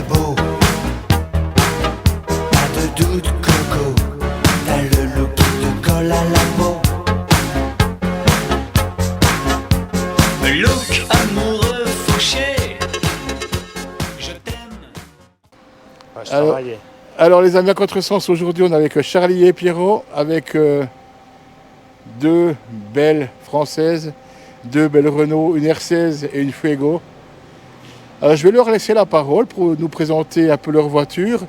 de beau. Pas de doute, Coco, t'as le look qui te colle à la peau. Look amoureux fauché, je t'aime. Alors les amis à contresens, aujourd'hui on est avec Charlie et Pierrot, avec deux belles françaises, deux belles Renault, une R16 et une Fuego. Alors je vais leur laisser la parole pour nous présenter un peu leur voiture.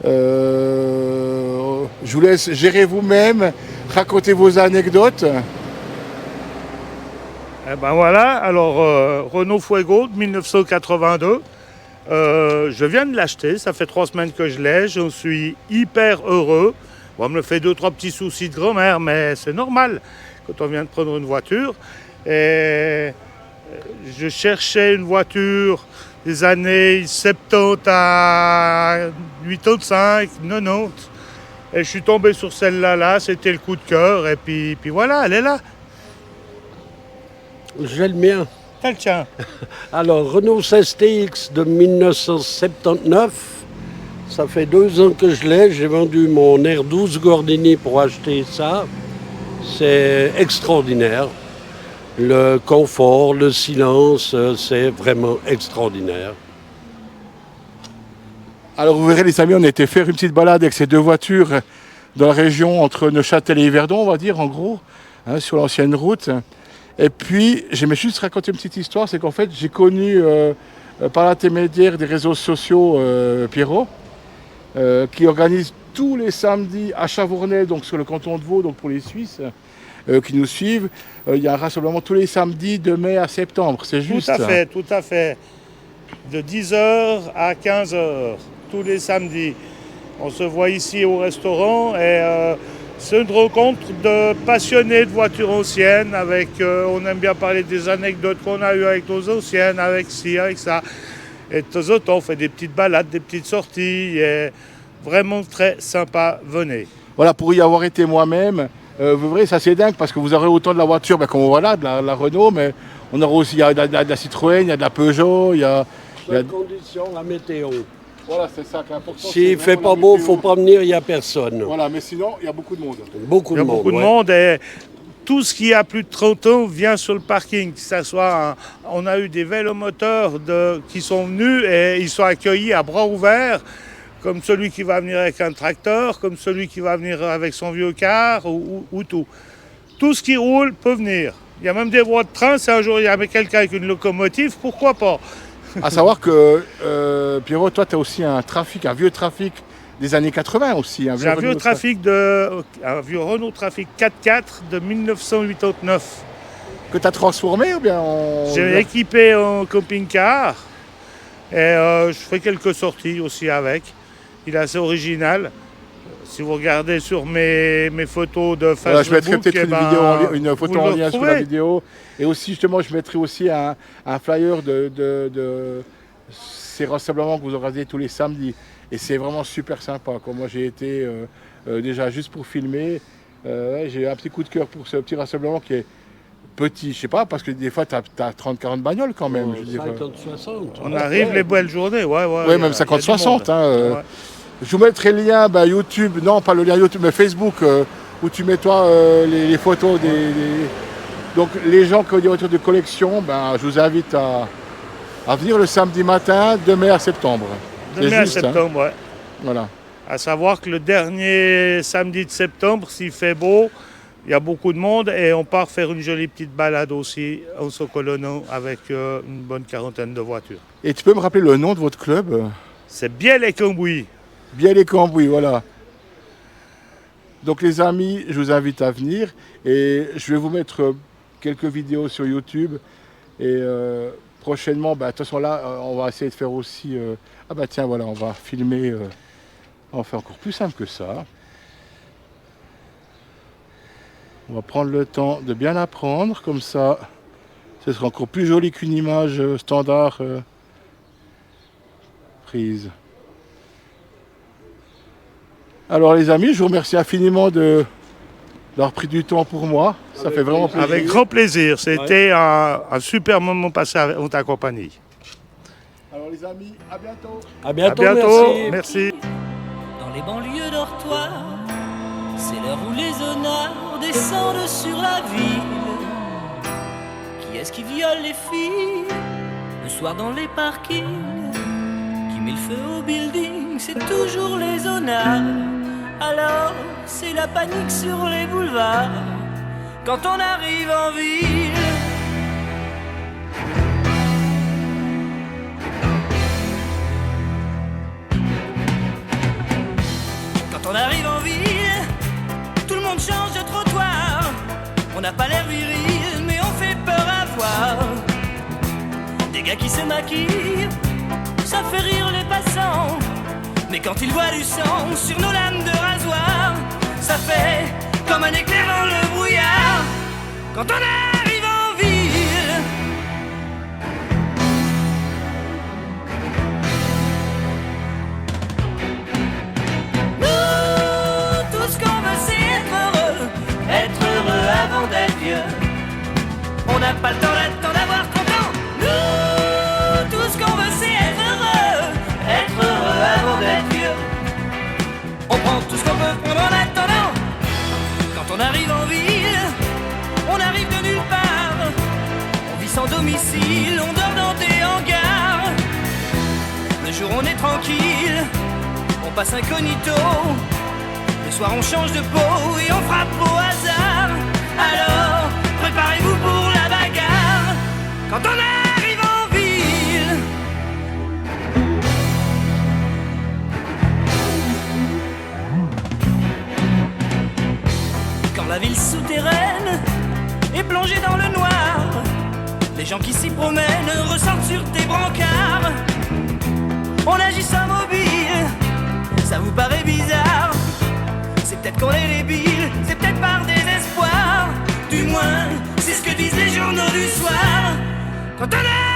Je vous laisse gérer vous-même, raconter vos anecdotes. Eh ben voilà, alors Renault Fuego de 1982. Je viens de l'acheter, ça fait 3 semaines que je l'ai, je suis hyper heureux. Bon, on me fait 2-3 petits soucis de grand-mère, mais c'est normal quand on vient de prendre une voiture. Et je cherchais une voiture des années 70 à 85, 90. Et je suis tombé sur celle-là, c'était le coup de cœur. Et puis voilà, elle est là. J'ai le mien. T'as le tien. Alors, Renault 16 TX de 1979. Ça fait 2 ans que je l'ai. J'ai vendu mon R12 Gordini pour acheter ça. C'est extraordinaire. Le confort, le silence, c'est vraiment extraordinaire. Alors vous verrez les amis, on a été faire une petite balade avec ces deux voitures dans la région entre Neuchâtel et Yverdon, on va dire en gros, hein, sur l'ancienne route. Et puis, j'aimais juste raconter une petite histoire, c'est qu'en fait, j'ai connu par l'intermédiaire des réseaux sociaux Pierrot, qui organise tous les samedis à Chavournay, donc sur le canton de Vaud, donc pour les Suisses qui nous suivent. Il y a un rassemblement tous les samedis de mai à septembre, c'est juste. Tout à fait. De 10h à 15h, tous les samedis. On se voit ici au restaurant et c'est une rencontre de passionnés de voitures anciennes. On aime bien parler des anecdotes qu'on a eues avec nos anciennes, avec ci, avec ça. Et de temps en temps, on fait des petites balades, des petites sorties. Et vraiment très sympa, venez. Voilà, pour y avoir été moi-même, vous verrez, ça c'est dingue parce que vous aurez autant de la voiture, comme voilà, de la Renault, mais on aura aussi, il y a de la Citroën, il y a de la Peugeot, il y a... La condition, la météo. Voilà, c'est ça qui est important. S'il ne fait pas beau, il ne faut pas venir, il n'y a personne. Voilà, mais sinon, il y a beaucoup de monde. Il y a beaucoup de monde et tout ce qui a plus de 30 ans vient sur le parking. Que ça soit on a eu des vélomoteurs qui sont venus et ils sont accueillis à bras ouverts, comme celui qui va venir avec un tracteur, comme celui qui va venir avec son vieux car ou tout. Tout ce qui roule peut venir. Il y a même des voies de train, si un jour il y avait quelqu'un avec une locomotive, pourquoi pas? À savoir que, Pierrot, toi, tu as aussi un vieux trafic des années 80 aussi. J'ai un vieux Renault Trafic 4x4 de 1989. Que tu as transformé ou bien J'ai équipé en camping-car et je fais quelques sorties aussi avec. Il est assez original. Si vous regardez sur mes photos de Facebook, voilà, je mettrai peut-être une photo en lien sous la vidéo. Et aussi, justement, je mettrai aussi un flyer de ces rassemblements que vous organisez tous les samedis. Et c'est vraiment super sympa. Comme moi, j'ai été déjà juste pour filmer. J'ai un petit coup de cœur pour ce petit rassemblement qui est petit. Je sais pas, parce que des fois, tu as 30-40 bagnoles quand même. 50-60. On arrive les belles journées. Ouais, même 50-60. Je vous mettrai le lien YouTube, non pas le lien YouTube, mais Facebook, où tu mets toi les photos Donc les gens qui ont des voitures de collection, je vous invite à venir le samedi matin de mai à septembre. De mai à septembre, ouais. Voilà. À savoir que le dernier samedi de septembre, s'il fait beau, il y a beaucoup de monde et on part faire une jolie petite balade aussi en Socolonneau avec une bonne quarantaine de voitures. Et tu peux me rappeler le nom de votre club? C'est Biel et Cambouis. Biel et Cambouis, voilà. Donc les amis, je vous invite à venir et je vais vous mettre quelques vidéos sur YouTube et prochainement, de toute façon là, on va essayer de faire aussi... tiens, voilà, on va filmer, on va faire encore plus simple que ça. On va prendre le temps de bien la prendre, comme ça, ce sera encore plus joli qu'une image standard prise. Alors les amis, je vous remercie infiniment d'avoir pris du temps pour moi. Ça fait vraiment plaisir. Avec grand plaisir. C'était un super moment passé en ta compagnie. Alors les amis, à bientôt. À À bientôt, bientôt, merci. merci. Dans les banlieues dortoirs, c'est l'heure où les honneurs descendent sur la ville. Qui est-ce qui viole les filles le soir dans les parkings? Qui met le feu au building? C'est toujours les honneurs. Alors c'est la panique sur les boulevards quand on arrive en ville. Quand on arrive en ville, tout le monde change de trottoir. On n'a pas l'air viril, mais on fait peur à voir. Des gars qui se maquillent, ça fait rire les passants. Mais quand ils voient du sang sur nos lames de rasoir, ça fait comme un éclair dans le brouillard. Quand on arrive en ville, nous, tout ce qu'on veut c'est être heureux avant d'être vieux. On n'a pas le temps d'attendre d'avoir 30 ans. Nous, tout ce qu'on veut c'est être heureux avant d'être vieux. On prend tout ce qu'on peut prendre en attendant. Quand on arrive en ville, on arrive de nulle part. On vit sans domicile, on dort dans des hangars. Le jour on est tranquille, on passe incognito. Le soir on change de peau et on frappe au hasard. Alors préparez-vous pour la bagarre. Quand on arrive en ville, quand la ville souterraine est plongée dans le noir, les gens qui s'y promènent ressortent sur tes brancards. On agit sans mobile, ça vous paraît bizarre. C'est peut-être qu'on est débile, c'est peut-être par désespoir. Du moins, c'est ce que disent les journaux du soir. Quand on a